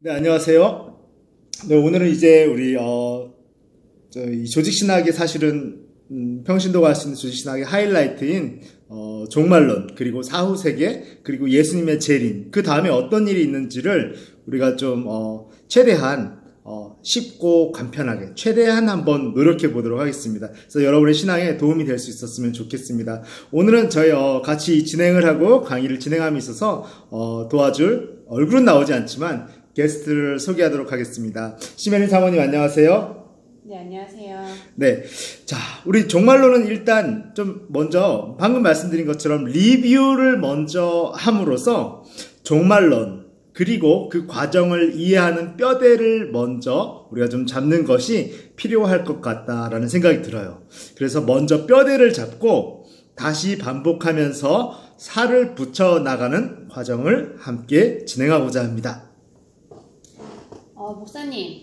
네, 안녕하세요. 네, 오늘은 이제 우리 이 조직신학의 사실은 평신도가 할 수 있는 조직신학의 하이라이트인 종말론, 그리고 사후세계, 그리고 예수님의 재림, 그 다음에 어떤 일이 있는지를 우리가 좀 최대한 쉽고 간편하게 최대한 한번 노력해 보도록 하겠습니다. 그래서 여러분의 신앙에 도움이 될 수 있었으면 좋겠습니다. 오늘은 저희 같이 진행을 하고 강의를 진행함에 있어서 도와줄, 얼굴은 나오지 않지만 게스트를 소개하도록 하겠습니다. 심혜린 사모님 안녕하세요. 네, 안녕하세요. 네. 자, 우리 종말론은 일단 좀 먼저 방금 말씀드린 것처럼 리뷰를 먼저 함으로써 종말론, 그리고 그 과정을 이해하는 뼈대를 먼저 우리가 좀 잡는 것이 필요할 것 같다라는 생각이 들어요. 그래서 먼저 뼈대를 잡고 다시 반복하면서 살을 붙여 나가는 과정을 함께 진행하고자 합니다. 목사님,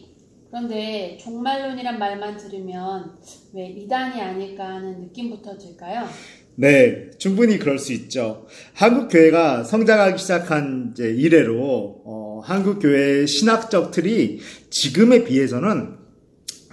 그런데 종말론이란 말만 들으면 왜 이단이 아닐까 하는 느낌부터 들까요? 네, 충분히 그럴 수 있죠. 한국 교회가 성장하기 시작한 이제 이래로 한국 교회의 신학적 틀이 지금에 비해서는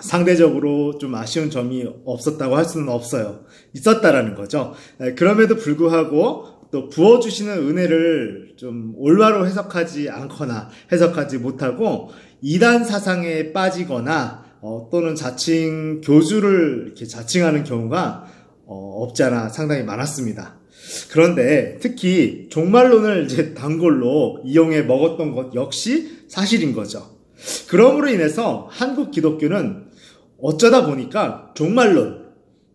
상대적으로 좀 아쉬운 점이 없었다고 할 수는 없어요. 있었다라는 거죠. 그럼에도 불구하고 또 부어주시는 은혜를 좀 올바로 해석하지 않거나 해석하지 못하고 이단 사상에 빠지거나 또는 자칭 교주를 이렇게 자칭하는 경우가 없지 않아 상당히 많았습니다. 그런데 특히 종말론을 이제 단골로 이용해 먹었던 것 역시 사실인 거죠. 그러므로 인해서 한국 기독교는 어쩌다 보니까 종말론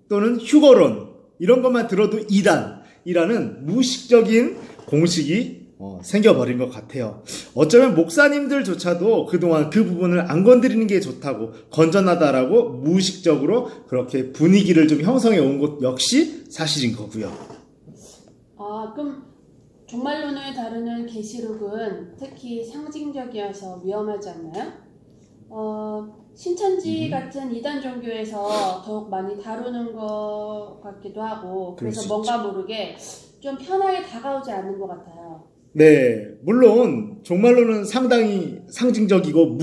또는 휴거론 이런 것만 들어도 이단이라는 무의식적인 공식이 생겨버린 것 같아요. 어쩌면 목사님들조차도 그동안 그 부분을 안 건드리는 게 좋다고, 건전하다라고 무의식적으로 그렇게 분위기를 좀 형성해 온 것 역시 사실인 거고요. 그럼 종말론을 다루는 계시록은 특히 상징적이어서 위험하지 않나요? 신천지 같은 이단 종교에서 더욱 많이 다루는 것 같기도 하고, 그래서 뭔가 모르게 좀 편하게 다가오지 않는 것 같아요. 네, 물론 종말론은 상당히 상징적이고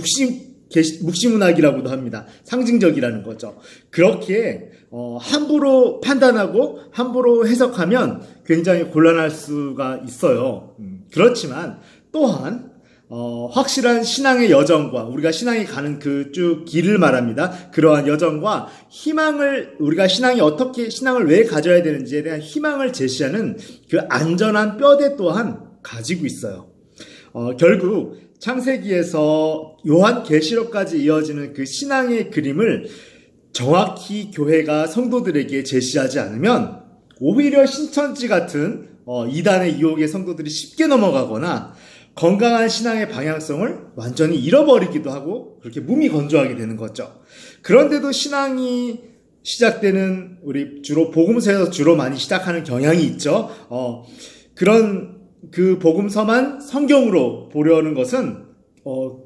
묵시문학이라고도 합니다. 상징적이라는 거죠. 그렇게 함부로 판단하고 함부로 해석하면 굉장히 곤란할 수가 있어요. 그렇지만 또한 확실한 신앙의 여정과 우리가 신앙이 가는 그 쭉 길을 말합니다. 그러한 여정과 희망을, 우리가 어떻게 신앙을 왜 가져야 되는지에 대한 희망을 제시하는 그 안전한 뼈대 또한 가지고 있어요. 결국 창세기에서 요한계시록까지 이어지는 그 신앙의 그림을 정확히 교회가 성도들에게 제시하지 않으면 오히려 신천지 같은 이단의 유혹에 성도들이 쉽게 넘어가거나 건강한 신앙의 방향성을 완전히 잃어버리기도 하고 그렇게 무미건조하게 되는 거죠. 그런데도 신앙이 시작되는, 우리 주로 복음서에서 주로 많이 시작하는 경향이 있죠. 그런 그 복음서만 성경으로 보려는 것은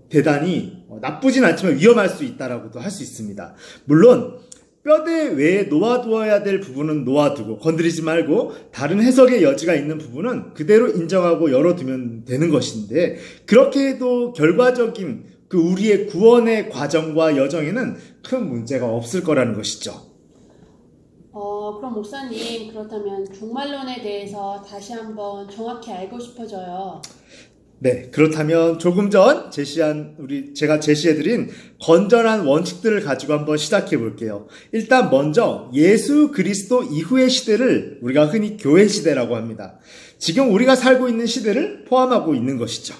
대단히 나쁘진 않지만 위험할 수 있다라고도 할 수 있습니다. 물론 뼈대 외에 놓아두어야 될 부분은 놓아두고 건드리지 말고 다른 해석의 여지가 있는 부분은 그대로 인정하고 열어두면 되는 것인데, 그렇게 해도 결과적인 그 우리의 구원의 과정과 여정에는 큰 문제가 없을 거라는 것이죠. 그럼 목사님, 그렇다면 종말론에 대해서 다시 한번 정확히 알고 싶어져요. 네, 그렇다면 조금 전 제가 제시해드린 건전한 원칙들을 가지고 한번 시작해 볼게요. 일단 먼저 예수 그리스도 이후의 시대를 우리가 흔히 교회 시대라고 합니다. 지금 우리가 살고 있는 시대를 포함하고 있는 것이죠.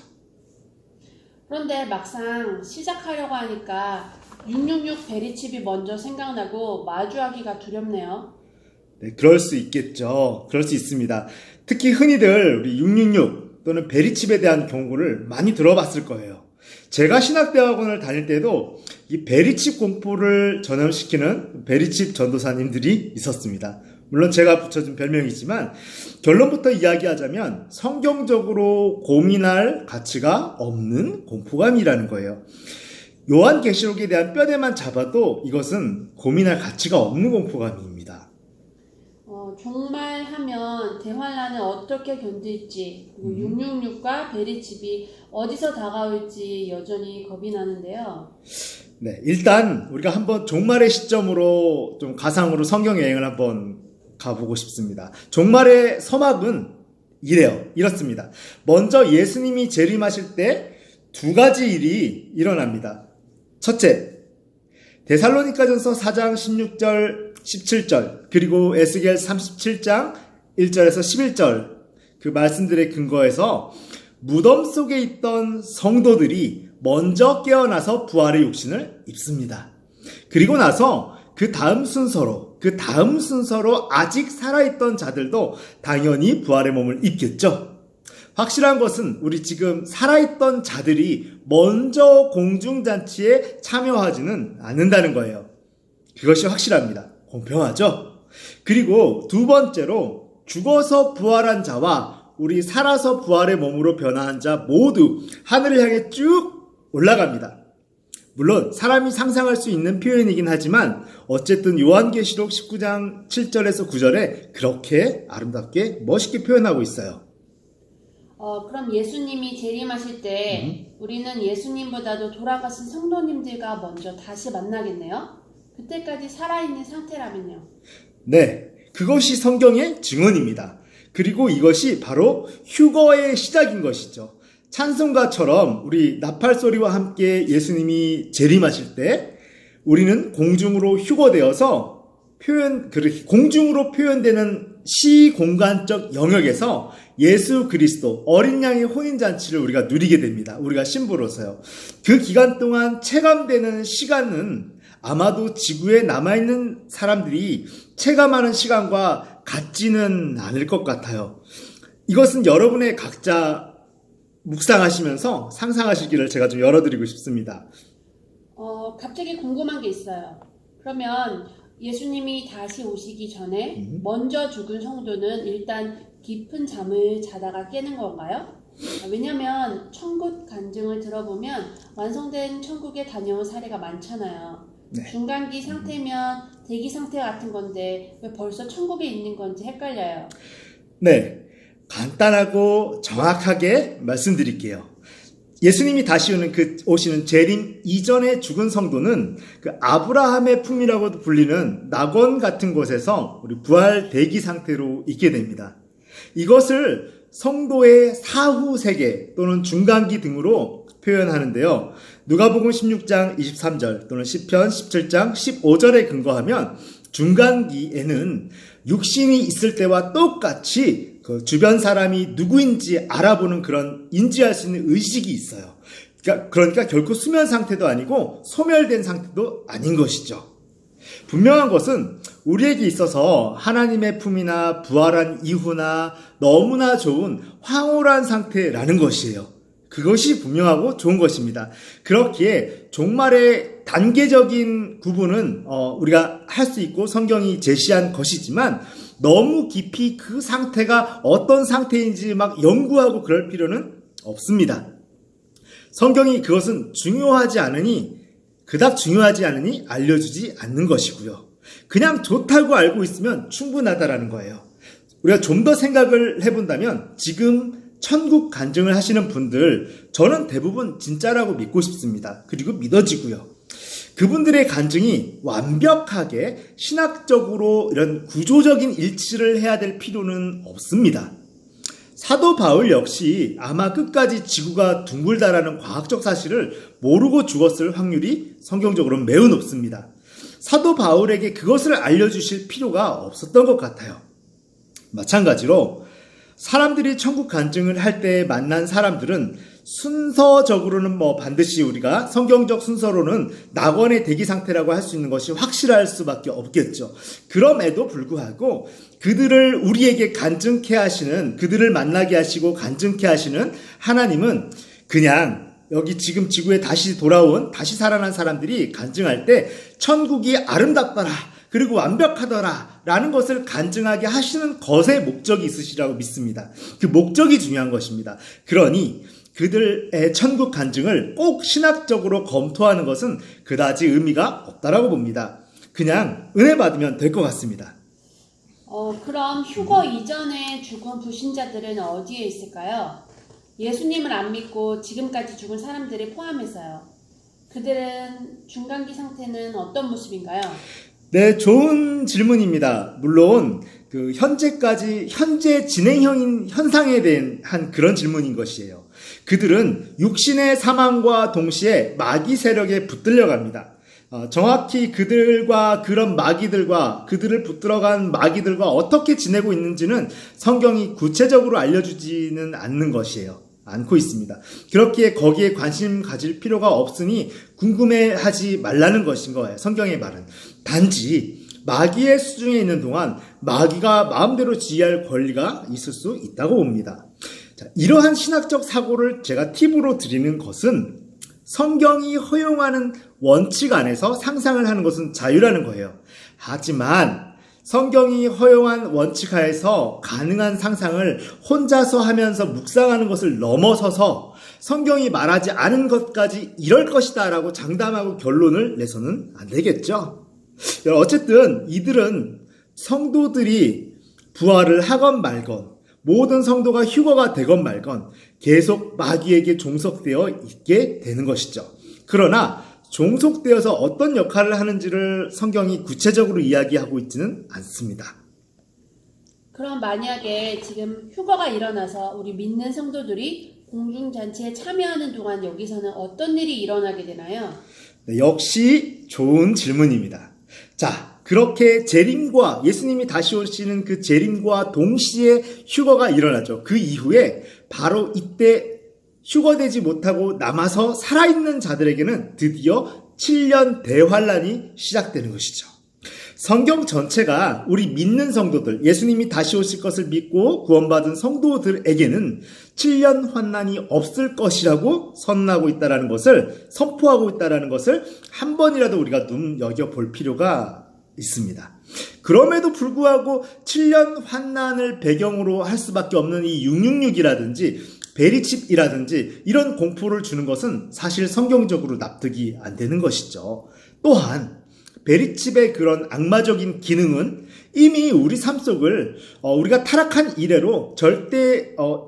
그런데 막상 시작하려고 하니까 666 베리칩이 먼저 생각나고 마주하기가 두렵네요. 네, 그럴 수 있겠죠. 그럴 수 있습니다. 특히 흔히들 우리 666 또는 베리칩에 대한 경고를 많이 들어봤을 거예요. 제가 신학대학원을 다닐 때도 이 베리칩 공포를 전염시키는 베리칩 전도사님들이 있었습니다. 물론 제가 붙여준 별명이지만 결론부터 이야기하자면 성경적으로 고민할 가치가 없는 공포감이라는 거예요. 요한계시록에 대한 뼈대만 잡아도 이것은 고민할 가치가 없는 공포감입니다. 종말하면 대환란을 어떻게 견딜지, 그리고 666과 베리집이 어디서 다가올지 여전히 겁이 나는데요. 네, 일단 우리가 한번 종말의 시점으로 좀 가상으로 성경 여행을 한번 가보고 싶습니다. 종말의 서막은 이렇습니다. 먼저 예수님이 재림하실 때 두 가지 일이 일어납니다. 첫째, 데살로니가전서 4장 16절, 17절, 그리고 에스겔 37장 1절에서 11절 그 말씀들의 근거에서 무덤 속에 있던 성도들이 먼저 깨어나서 부활의 육신을 입습니다. 그리고 나서 그 다음 순서로 아직 살아있던 자들도 당연히 부활의 몸을 입겠죠. 확실한 것은 우리 지금 살아있던 자들이 먼저 공중잔치에 참여하지는 않는다는 거예요. 그것이 확실합니다. 공평하죠? 그리고 두 번째로 죽어서 부활한 자와 우리 살아서 부활의 몸으로 변화한 자 모두 하늘을 향해 쭉 올라갑니다. 물론 사람이 상상할 수 있는 표현이긴 하지만 어쨌든 요한계시록 19장 7절에서 9절에 그렇게 아름답게 멋있게 표현하고 있어요. 그럼 예수님이 재림하실 때 우리는 예수님보다도 돌아가신 성도님들과 먼저 다시 만나겠네요? 그때까지 살아있는 상태라면요? 네, 그것이 성경의 증언입니다. 그리고 이것이 바로 휴거의 시작인 것이죠. 찬송가처럼 우리 나팔소리와 함께 예수님이 재림하실 때 우리는 공중으로 휴거되어서 공중으로 표현되는 시공간적 영역에서 예수 그리스도 어린 양의 혼인잔치를 우리가 누리게 됩니다. 우리가 신부로서요. 그 기간 동안 체감되는 시간은 아마도 지구에 남아있는 사람들이 체감하는 시간과 같지는 않을 것 같아요. 이것은 여러분의 각자 묵상하시면서 상상하시기를 제가 좀 열어드리고 싶습니다. 갑자기 궁금한 게 있어요. 그러면 예수님이 다시 오시기 전에 먼저 죽은 성도는 일단 깊은 잠을 자다가 깨는 건가요? 왜냐면 천국 간증을 들어보면 완성된 천국에 다녀온 사례가 많잖아요. 네. 중간기 상태면 대기 상태 같은 건데 왜 벌써 천국에 있는 건지 헷갈려요. 네, 간단하고 정확하게 말씀드릴게요. 예수님이 다시 오시는 재림 이전에 죽은 성도는 그 아브라함의 품이라고도 불리는 낙원 같은 곳에서 우리 부활 대기 상태로 있게 됩니다. 이것을 성도의 사후 세계 또는 중간기 등으로 표현하는데요. 누가복음 16장 23절 또는 시편 17장 15절에 근거하면 중간기에는 육신이 있을 때와 똑같이 그 주변 사람이 누구인지 알아보는 그런 인지할 수 있는 의식이 있어요. 그러니까 결코 수면 상태도 아니고 소멸된 상태도 아닌 것이죠. 분명한 것은 우리에게 있어서 하나님의 품이나 부활한 이후나 너무나 좋은 황홀한 상태라는 것이에요. 그것이 분명하고 좋은 것입니다. 그렇기에 종말의 단계적인 구분은 우리가 할 수 있고 성경이 제시한 것이지만 너무 깊이 그 상태가 어떤 상태인지 막 연구하고 그럴 필요는 없습니다. 성경이 그것은 그닥 중요하지 않으니 알려주지 않는 것이고요. 그냥 좋다고 알고 있으면 충분하다라는 거예요. 우리가 좀 더 생각을 해본다면 지금 천국 간증을 하시는 분들 저는 대부분 진짜라고 믿고 싶습니다. 그리고 믿어지고요. 그분들의 간증이 완벽하게 신학적으로 이런 구조적인 일치를 해야 될 필요는 없습니다. 사도 바울 역시 아마 끝까지 지구가 둥글다라는 과학적 사실을 모르고 죽었을 확률이 성경적으로는 매우 높습니다. 사도 바울에게 그것을 알려주실 필요가 없었던 것 같아요. 마찬가지로 사람들이 천국 간증을 할 때 만난 사람들은 순서적으로는 반드시 우리가 성경적 순서로는 낙원의 대기 상태라고 할 수 있는 것이 확실할 수밖에 없겠죠. 그럼에도 불구하고 그들을 우리에게 간증케 하시는, 그들을 만나게 하시고 간증케 하시는 하나님은 그냥 여기 지금 지구에 다시 살아난 사람들이 간증할 때 천국이 아름답더라, 그리고 완벽하더라 라는 것을 간증하게 하시는 것의 목적이 있으시라고 믿습니다. 그 목적이 중요한 것입니다. 그러니 그들의 천국 간증을 꼭 신학적으로 검토하는 것은 그다지 의미가 없다라고 봅니다. 그냥 은혜 받으면 될 것 같습니다. 그럼 휴거 이전에 죽은 불신자들은 어디에 있을까요? 예수님을 안 믿고 지금까지 죽은 사람들이 포함해서요. 그들은 중간기 상태는 어떤 모습인가요? 네, 좋은 질문입니다. 물론 현재 진행형인 현상에 대한 그런 질문인 것이에요. 그들은 육신의 사망과 동시에 마귀 세력에 붙들려 갑니다. 정확히 그들과 그런 마귀들과 그들을 붙들어간 마귀들과 어떻게 지내고 있는지는 성경이 구체적으로 알려주지는 않고 있습니다. 그렇기에 거기에 관심 가질 필요가 없으니 궁금해하지 말라는 것인 거예요. 성경의 말은. 단지 마귀의 수중에 있는 동안 마귀가 마음대로 지휘할 권리가 있을 수 있다고 봅니다. 자, 이러한 신학적 사고를 제가 팁으로 드리는 것은 성경이 허용하는 원칙 안에서 상상을 하는 것은 자유라는 거예요. 하지만 성경이 허용한 원칙 하에서 가능한 상상을 혼자서 하면서 묵상하는 것을 넘어서서 성경이 말하지 않은 것까지 이럴 것이다 라고 장담하고 결론을 내서는 안 되겠죠. 어쨌든 이들은 성도들이 부활을 하건 말건 모든 성도가 휴거가 되건 말건 계속 마귀에게 종속되어 있게 되는 것이죠. 그러나 종속되어서 어떤 역할을 하는지를 성경이 구체적으로 이야기하고 있지는 않습니다. 그럼 만약에 지금 휴거가 일어나서 우리 믿는 성도들이 공중잔치에 참여하는 동안 여기서는 어떤 일이 일어나게 되나요? 네, 역시 좋은 질문입니다. 자, 그렇게 재림과 예수님이 다시 오시는 그 재림과 동시에 휴거가 일어나죠. 그 이후에 바로 이때 휴거되지 못하고 남아서 살아있는 자들에게는 드디어 7년 대환란이 시작되는 것이죠. 성경 전체가 우리 믿는 성도들, 예수님이 다시 오실 것을 믿고 구원받은 성도들에게는 7년 환난이 없을 것이라고 선언하고 있다는 것을, 선포하고 있다는 것을 한 번이라도 우리가 눈여겨볼 필요가 있습니다. 그럼에도 불구하고 7년 환난을 배경으로 할 수밖에 없는 이 666이라든지 베리칩이라든지 이런 공포를 주는 것은 사실 성경적으로 납득이 안 되는 것이죠. 또한 베리칩의 그런 악마적인 기능은 이미 우리 삶 속을 우리가 타락한 이래로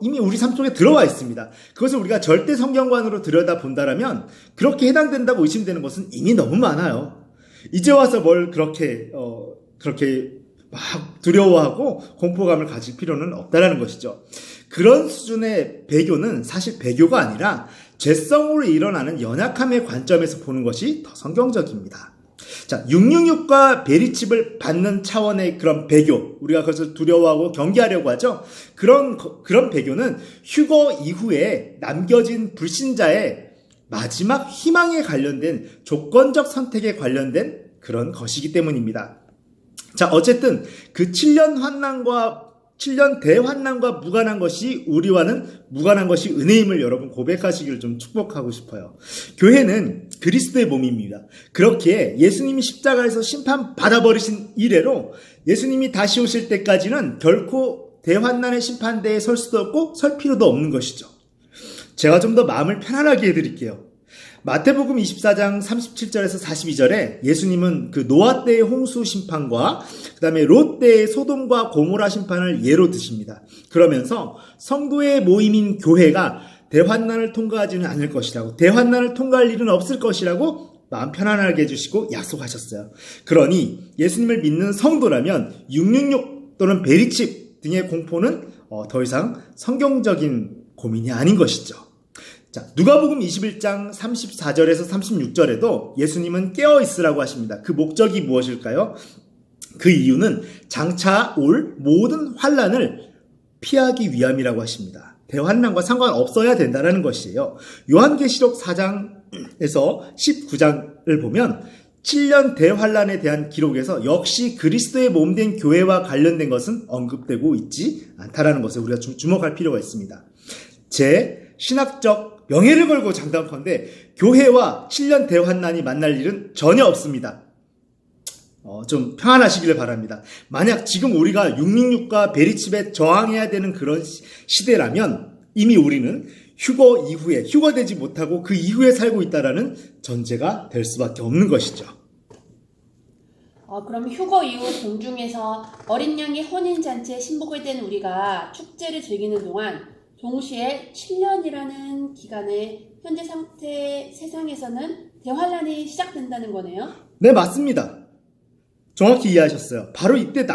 이미 우리 삶 속에 들어와 있습니다. 그것을 우리가 절대 성경관으로 들여다본다라면 그렇게 해당된다고 의심되는 것은 이미 너무 많아요. 이제 와서 뭘 그렇게 막 두려워하고 공포감을 가질 필요는 없다라는 것이죠. 그런 수준의 배교는 사실 배교가 아니라 죄성으로 일어나는 연약함의 관점에서 보는 것이 더 성경적입니다. 자, 666과 베리칩을 받는 차원의 그런 배교, 우리가 그것을 두려워하고 경계하려고 하죠. 그런 배교는 휴거 이후에 남겨진 불신자의 마지막 희망에 관련된 조건적 선택에 관련된 그런 것이기 때문입니다. 자, 어쨌든 그 7년 대환난과 무관한 것이 우리와는 무관한 것이 은혜임을 여러분 고백하시기를 좀 축복하고 싶어요. 교회는 그리스도의 몸입니다. 그렇기에 예수님이 십자가에서 심판받아버리신 이래로 예수님이 다시 오실 때까지는 결코 대환난의 심판대에 설 수도 없고 설 필요도 없는 것이죠. 제가 좀 더 마음을 편안하게 해드릴게요. 마태복음 24장 37절에서 42절에 예수님은 그 노아 때의 홍수 심판과 그 다음에 롯 때의 소돔과 고모라 심판을 예로 드십니다. 그러면서 성도의 모임인 교회가 대환난을 통과하지는 않을 것이라고, 대환난을 통과할 일은 없을 것이라고 마음 편안하게 해주시고 약속하셨어요. 그러니 예수님을 믿는 성도라면 666 또는 베리칩 등의 공포는 더 이상 성경적인 고민이 아닌 것이죠. 자, 누가복음 21장 34절에서 36절에도 예수님은 깨어 있으라고 하십니다. 그 목적이 무엇일까요? 그 이유는 장차 올 모든 환난을 피하기 위함이라고 하십니다. 대환난과 상관없어야 된다는 것이에요. 요한계시록 4장에서 19장을 보면 7년 대환난에 대한 기록에서 역시 그리스도의 몸된 교회와 관련된 것은 언급되고 있지 않다라는 것을 우리가 주목할 필요가 있습니다. 제 신학적 명예를 걸고 장담컨대 교회와 7년 대환난이 만날 일은 전혀 없습니다. 좀 평안하시기를 바랍니다. 만약 지금 우리가 666과 베리칩에 저항해야 되는 그런 시대라면 이미 우리는 휴거되지 못하고 그 이후에 살고 있다라는 전제가 될 수밖에 없는 것이죠. 그럼 휴거 이후 공중에서 어린 양의 혼인잔치에 신복이 된 우리가 축제를 즐기는 동안 동시에 7년이라는 기간에 현재 상태 세상에서는 대환란이 시작된다는 거네요. 네, 맞습니다. 정확히 이해하셨어요. 바로 이때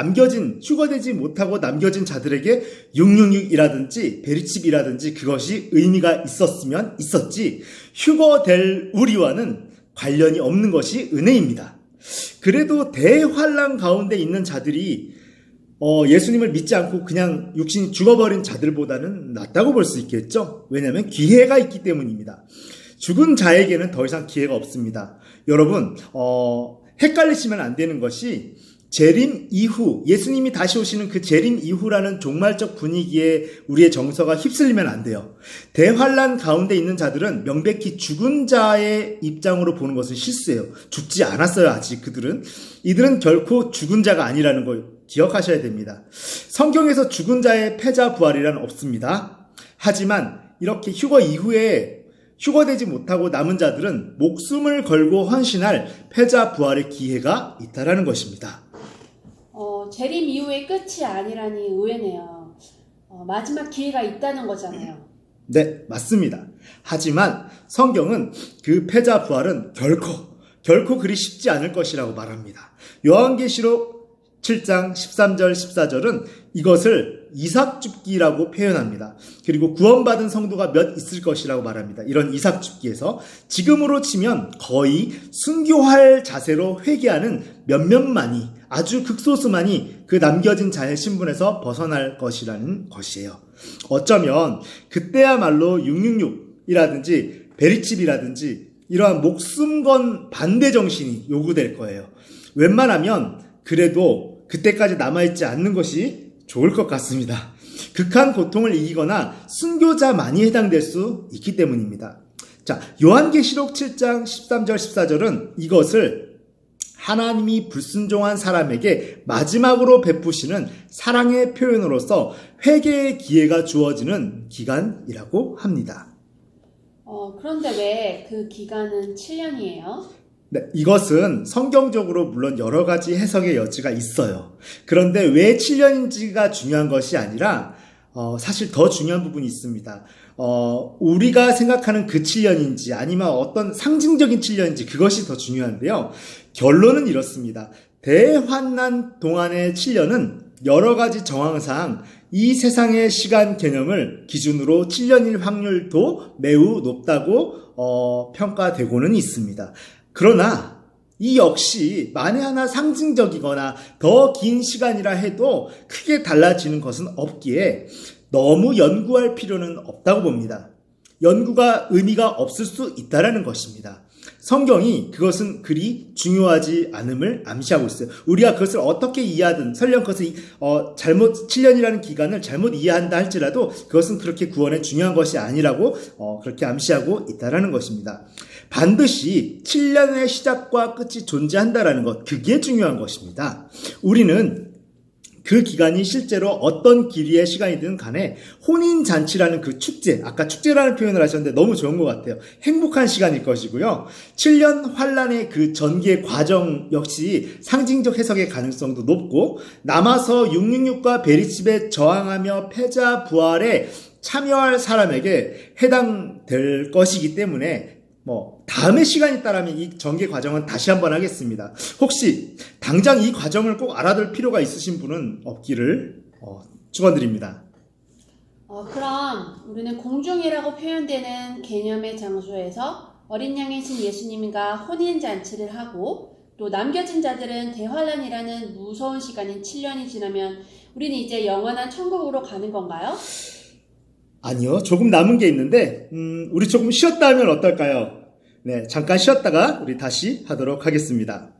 휴거되지 못하고 남겨진 자들에게 666이라든지 베리칩이라든지 그것이 의미가 있었으면 있었지, 휴거될 우리와는 관련이 없는 것이 은혜입니다. 그래도 대환란 가운데 있는 자들이 예수님을 믿지 않고 그냥 육신이 죽어버린 자들보다는 낫다고 볼 수 있겠죠. 왜냐하면 기회가 있기 때문입니다. 죽은 자에게는 더 이상 기회가 없습니다. 여러분, 헷갈리시면 안 되는 것이 재림 이후, 예수님이 다시 오시는 그 재림 이후라는 종말적 분위기에 우리의 정서가 휩쓸리면 안 돼요. 대환란 가운데 있는 자들은 명백히 죽은 자의 입장으로 보는 것은 실수예요. 죽지 않았어요, 아직 그들은. 이들은 결코 죽은 자가 아니라는 걸 기억하셔야 됩니다. 성경에서 죽은 자의 패자 부활이란 없습니다. 하지만 이렇게 휴거 이후에 휴거되지 못하고 남은 자들은 목숨을 걸고 헌신할 패자 부활의 기회가 있다라는 것입니다. 재림 이후의 끝이 아니라니 의외네요. 마지막 기회가 있다는 거잖아요. 네, 맞습니다. 하지만 성경은 그 패자 부활은 결코 그리 쉽지 않을 것이라고 말합니다. 요한계시록 7장 13절 14절은 이것을 이삭줍기라고 표현합니다. 그리고 구원받은 성도가 몇 있을 것이라고 말합니다. 이런 이삭줍기에서 지금으로 치면 거의 순교할 자세로 회개하는 몇몇만이, 아주 극소수만이 그 남겨진 자의 신분에서 벗어날 것이라는 것이에요. 어쩌면 그때야말로 666이라든지 베리칩이라든지 이러한 목숨 건 반대 정신이 요구될 거예요. 웬만하면 그래도 그때까지 남아있지 않는 것이 좋을 것 같습니다. 극한 고통을 이기거나 순교자만이 해당될 수 있기 때문입니다. 자, 요한계시록 7장 13절 14절은 이것을 하나님이 불순종한 사람에게 마지막으로 베푸시는 사랑의 표현으로서 회개의 기회가 주어지는 기간이라고 합니다. 그런데 왜 그 기간은 7년이에요? 네, 이것은 성경적으로 물론 여러 가지 해석의 여지가 있어요. 그런데 왜 7년인지가 중요한 것이 아니라 사실 더 중요한 부분이 있습니다. 우리가 생각하는 그 7년인지 아니면 어떤 상징적인 7년인지 그것이 더 중요한데요. 결론은 이렇습니다. 대환난 동안의 7년은 여러 가지 정황상 이 세상의 시간 개념을 기준으로 7년일 확률도 매우 높다고 평가되고는 있습니다. 그러나 이 역시 만에 하나 상징적이거나 더 긴 시간이라 해도 크게 달라지는 것은 없기에 너무 연구할 필요는 없다고 봅니다. 연구가 의미가 없을 수 있다는 것입니다. 성경이 그것은 그리 중요하지 않음을 암시하고 있어요. 우리가 그것을 어떻게 이해하든 설령 그것을 7년이라는 기간을 잘못 이해한다 할지라도 그것은 그렇게 구원에 중요한 것이 아니라고 그렇게 암시하고 있다는 것입니다. 반드시 7년의 시작과 끝이 존재한다는 것, 그게 중요한 것입니다. 우리는 그 기간이 실제로 어떤 길이의 시간이든 간에 혼인잔치라는 그 축제, 아까 축제라는 표현을 하셨는데 너무 좋은 것 같아요. 행복한 시간일 것이고요. 7년 환란의 그 전개 과정 역시 상징적 해석의 가능성도 높고 남아서 666과 베리칩에 저항하며 패자 부활에 참여할 사람에게 해당될 것이기 때문에 다음에 시간이 있다라면 이 전개 과정은 다시 한번 하겠습니다. 혹시 당장 이 과정을 꼭 알아둘 필요가 있으신 분은 없기를 축원드립니다. 그럼 우리는 공중이라고 표현되는 개념의 장소에서 어린 양이신 예수님과 혼인잔치를 하고 또 남겨진 자들은 대환란이라는 무서운 시간인 7년이 지나면 우리는 이제 영원한 천국으로 가는 건가요? 아니요. 조금 남은 게 있는데 우리 조금 쉬었다 하면 어떨까요? 네, 잠깐 쉬었다가 우리 다시 하도록 하겠습니다.